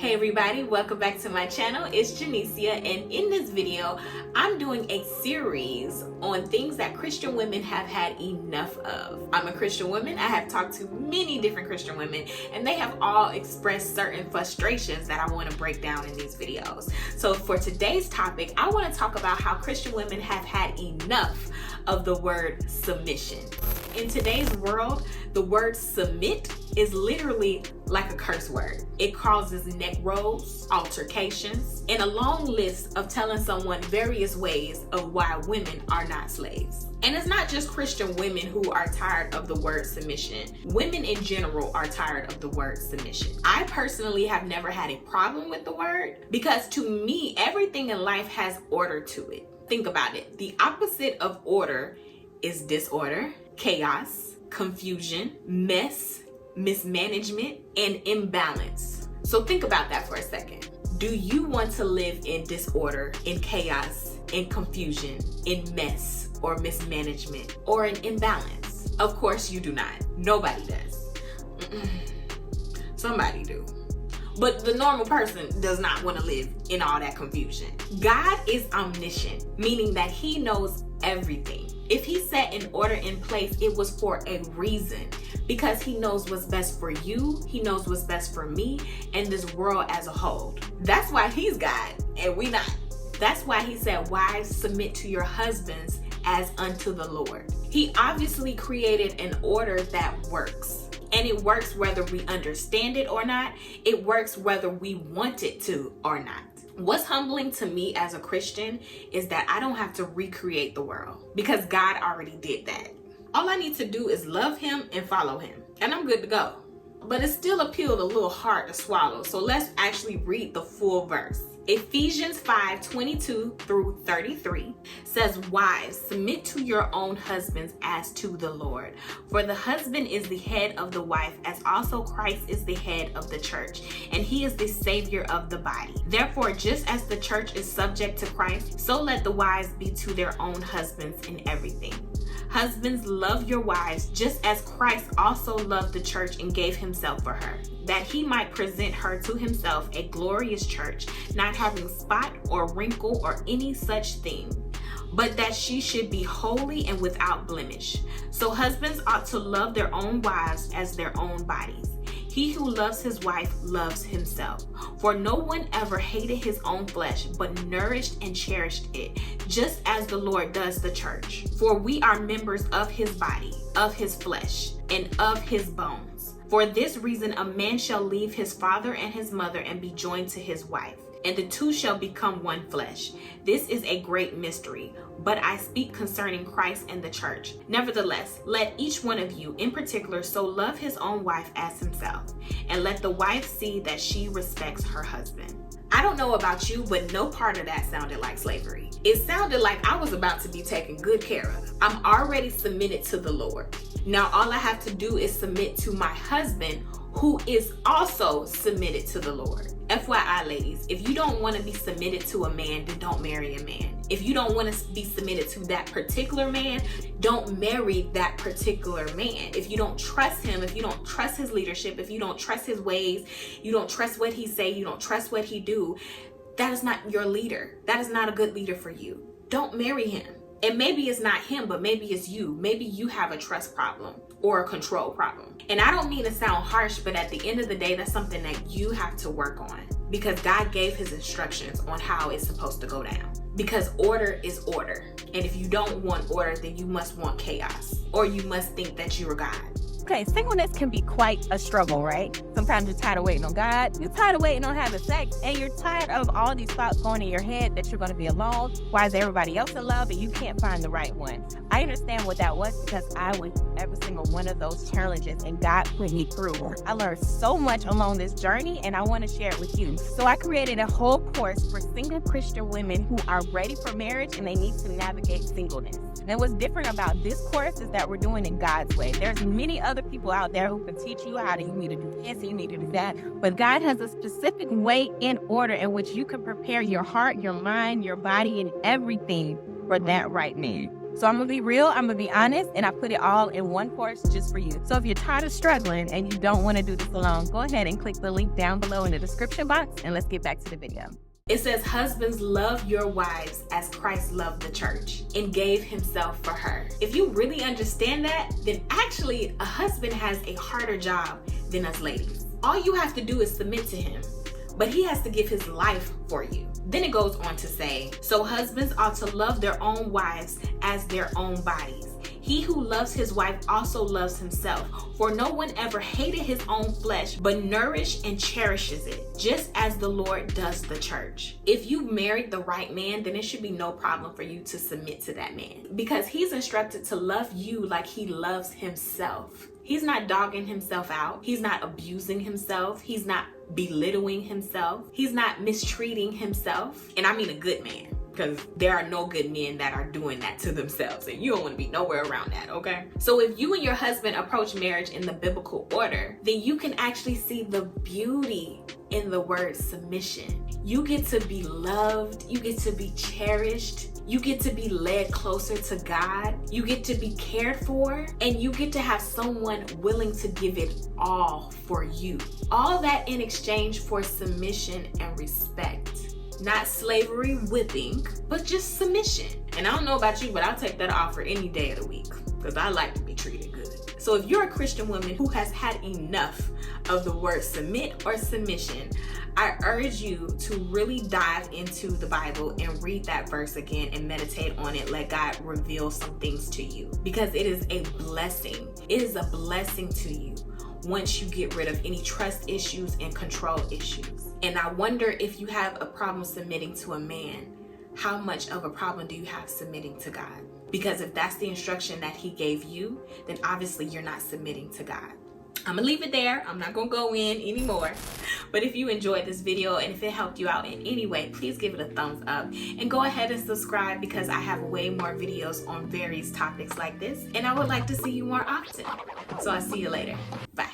Hey everybody, welcome back to my channel. It's Janicia, and in this video I'm doing a series on things that Christian women have had enough of. I'm a Christian woman. I have talked to many different Christian women and they have all expressed certain frustrations that I want to break down in these videos. So for today's topic, I want to talk about how Christian women have had enough of the word submission. In today's world, the word submit is literally like a curse word. It causes neck rolls, altercations, and a long list of telling someone various ways of why women are not slaves. And it's not just Christian women who are tired of the word submission. Women in general are tired of the word submission. I personally have never had a problem with the word because to me, everything in life has order to it. Think about it. The opposite of order is disorder, chaos, confusion, mess, mismanagement, and imbalance. So think about that for a second. Do you want to live in disorder, in chaos, in confusion, in mess, or mismanagement, or in imbalance? Of course you do not. Nobody does. Somebody do. But the normal person does not want to live in all that confusion. God is omniscient, meaning that he knows everything. If he set an order in place, it was for a reason, because he knows what's best for you, he knows what's best for me, and this world as a whole. That's why he's God and we not. That's why he said, wives, submit to your husbands as unto the Lord. He obviously created an order that works. And it works whether we understand it or not. It works whether we want it to or not. What's humbling to me as a Christian is that I don't have to recreate the world because God already did that. All I need to do is love him and follow him, and I'm good to go. But it still appealed a little hard to swallow, so let's actually read the full verse. Ephesians 5:22 through 33 says, wives, submit to your own husbands as to the Lord. For the husband is the head of the wife, as also Christ is the head of the church, and he is the savior of the body. Therefore, just as the church is subject to Christ, so let the wives be to their own husbands in everything. Husbands, love your wives, just as Christ also loved the church and gave himself for her, that he might present her to himself a glorious church, not having spot or wrinkle or any such thing, but that she should be holy and without blemish. So husbands ought to love their own wives as their own bodies. He who loves his wife loves himself. For no one ever hated his own flesh, but nourished and cherished it, just as the Lord does the church. For we are members of his body, of his flesh, and of his bones. For this reason a man shall leave his father and his mother and be joined to his wife, and the two shall become one flesh. This is a great mystery, but I speak concerning Christ and the church. Nevertheless, let each one of you in particular so love his own wife as himself, and let the wife see that she respects her husband. I don't know about you, but no part of that sounded like slavery. It sounded like I was about to be taken good care of. I'm already submitted to the Lord. Now all I have to do is submit to my husband, who is also submitted to the Lord. FYI, ladies, if you don't want to be submitted to a man, then don't marry a man. If you don't want to be submitted to that particular man, don't marry that particular man. If you don't trust him, if you don't trust his leadership, if you don't trust his ways, you don't trust what he say, you don't trust what he do, that is not your leader. That is not a good leader for you. Don't marry him. And maybe it's not him, but maybe it's you. Maybe you have a trust problem or a control problem. And I don't mean to sound harsh, but at the end of the day, that's something that you have to work on, because God gave his instructions on how it's supposed to go down. Because order is order. And if you don't want order, then you must want chaos, or you must think that you are God. Okay, singleness can be quite a struggle, right? Sometimes you're tired of waiting on God, you're tired of waiting on having sex, and you're tired of all these thoughts going in your head that you're going to be alone. Why is everybody else in love and you can't find the right one? I understand what that was because I went through every single one of those challenges and God put me through. I learned so much along this journey and I want to share it with you. So I created a whole course for single Christian women who are ready for marriage and they need to navigate singleness. And what's different about this course is that we're doing it God's way. There's many other people out there who can teach you how to, you need to do this, you need to do that. But God has a specific way in order in which you can prepare your heart, your mind, your body, and everything for that right man. So I'm gonna be real, I'm gonna be honest, and I put it all in one course just for you. So if you're tired of struggling and you don't want to do this alone, go ahead and click the link down below in the description box, and let's get back to the video. It says, husbands, love your wives as Christ loved the church and gave himself for her. If you really understand that, then actually a husband has a harder job than us ladies. All you have to do is submit to him, but he has to give his life for you. Then it goes on to say, so husbands ought to love their own wives as their own bodies. He who loves his wife also loves himself, for no one ever hated his own flesh, but nourished and cherishes it, just as the Lord does the church. If you married the right man, then it should be no problem for you to submit to that man, because he's instructed to love you like he loves himself. He's not dogging himself out. He's not abusing himself. He's not belittling himself. He's not mistreating himself. And I mean a good man, because there are no good men that are doing that to themselves, and you don't want to be nowhere around that, okay? So if you and your husband approach marriage in the biblical order, then you can actually see the beauty in the word submission. You get to be loved, you get to be cherished, you get to be led closer to God, you get to be cared for, and you get to have someone willing to give it all for you. All that in exchange for submission and respect. Not slavery, whipping, but just submission. And I don't know about you, but I'll take that offer any day of the week, because I like to be treated good. So if you're a Christian woman who has had enough of the word submit or submission, I urge you to really dive into the Bible and read that verse again and meditate on it. Let God reveal some things to you, because it is a blessing. It is a blessing to you once you get rid of any trust issues and control issues. And I wonder, if you have a problem submitting to a man, how much of a problem do you have submitting to God? Because if that's the instruction that he gave you, then obviously you're not submitting to God. I'm gonna leave it there. I'm not gonna go in anymore. But if you enjoyed this video and if it helped you out in any way, please give it a thumbs up and go ahead and subscribe, because I have way more videos on various topics like this, and I would like to see you more often. So I'll see you later. Bye.